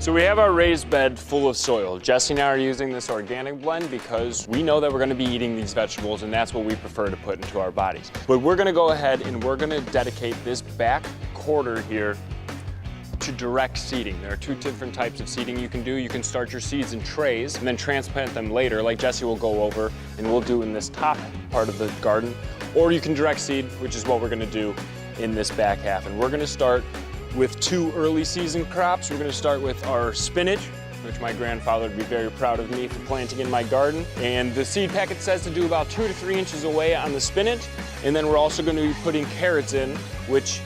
So we have our raised bed full of soil. Jessie and I are using this organic blend because we know that we're gonna be eating these vegetables and that's what we prefer to put into our bodies. But we're gonna go ahead and we're gonna dedicate this back quarter here to direct seeding. There are two different types of seeding you can do. You can start your seeds in trays and then transplant them later, like Jessie will go over and we'll do in this top part of the garden. Or you can direct seed, which is what we're gonna do in this back half. And we're gonna start with two early season crops. We're gonna start with our spinach, which my grandfather would be very proud of me for planting in my garden. And the seed packet says to do about 2 to 3 inches away on the spinach. And then we're also gonna be putting carrots in, which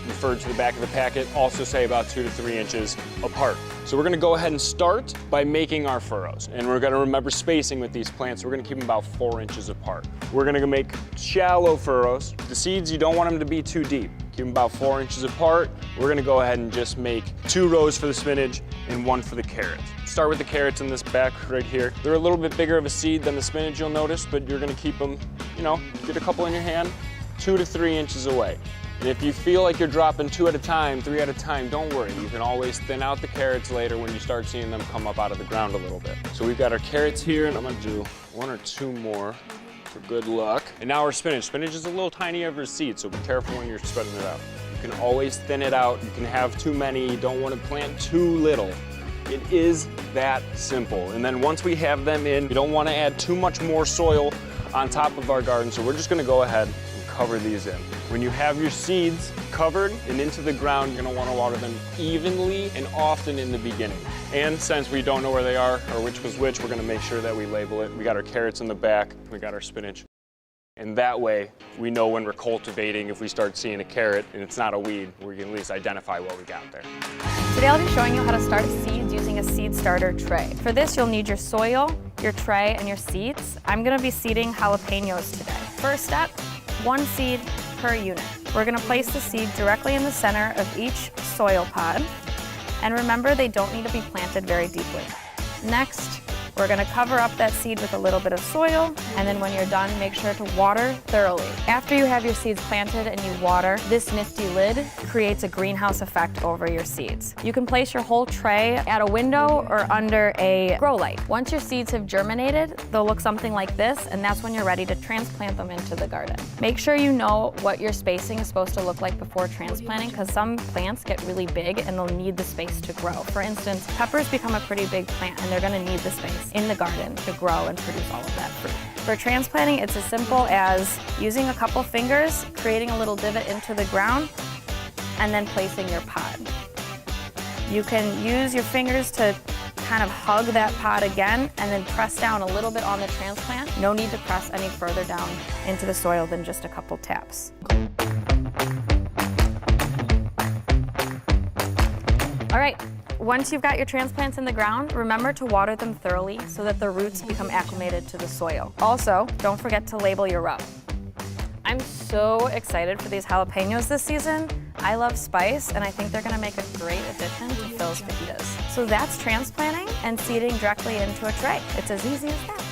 referred to the back of the packet, also say about 2 to 3 inches apart. So we're gonna go ahead and start by making our furrows. And we're gonna remember spacing with these plants. We're gonna keep them about 4 inches apart. We're gonna make shallow furrows. The seeds, you don't want them to be too deep. Keep them about 4 inches apart. We're gonna go ahead and just make 2 rows for the spinach and 1 for the carrots. Start with the carrots in this back right here. They're a little bit bigger of a seed than the spinach, you'll notice, but you're gonna keep them, you know, get a couple in your hand, 2 to 3 inches away. And if you feel like you're dropping 2 at a time, 3 at a time, don't worry. You can always thin out the carrots later when you start seeing them come up out of the ground a little bit. So we've got our carrots here, and I'm gonna do 1 or 2 more for good luck. And now our spinach. Spinach is a little tinier of a seed, so be careful when you're spreading it out. You can always thin it out. You can have too many. You don't want to plant too little. It is that simple. And then once we have them in, we don't want to add too much more soil on top of our garden, so we're just gonna go ahead and cover these in. When you have your seeds covered and into the ground, you're gonna wanna water them evenly and often in the beginning. And since we don't know where they are or which was which, we're gonna make sure that we label it. We got our carrots in the back, we got our spinach. And that way, we know when we're cultivating, if we start seeing a carrot and it's not a weed, we can at least identify what we got there. Today I'll be showing you how to start seeds using a seed starter tray. For this, you'll need your soil, your tray, and your seeds. I'm gonna be seeding jalapenos today. First step, 1 seed per unit. We're gonna place the seed directly in the center of each soil pod. And remember, they don't need to be planted very deeply. Next, we're gonna cover up that seed with a little bit of soil, and then when you're done, make sure to water thoroughly. After you have your seeds planted and you water, this nifty lid creates a greenhouse effect over your seeds. You can place your whole tray at a window or under a grow light. Once your seeds have germinated, they'll look something like this, and that's when you're ready to transplant them into the garden. Make sure you know what your spacing is supposed to look like before transplanting, because some plants get really big and they'll need the space to grow. For instance, peppers become a pretty big plant and they're gonna need the space in the garden to grow and produce all of that fruit. For transplanting, it's as simple as using a couple fingers, creating a little divot into the ground, and then placing your pod. You can use your fingers to kind of hug that pod again and then press down a little bit on the transplant. No need to press any further down into the soil than just a couple taps. All right. Once you've got your transplants in the ground, remember to water them thoroughly so that the roots become acclimated to the soil. Also, don't forget to label your row. I'm so excited for these jalapenos this season. I love spice, and I think they're gonna make a great addition to Phil's fajitas. So that's transplanting and seeding directly into a tray. It's as easy as that.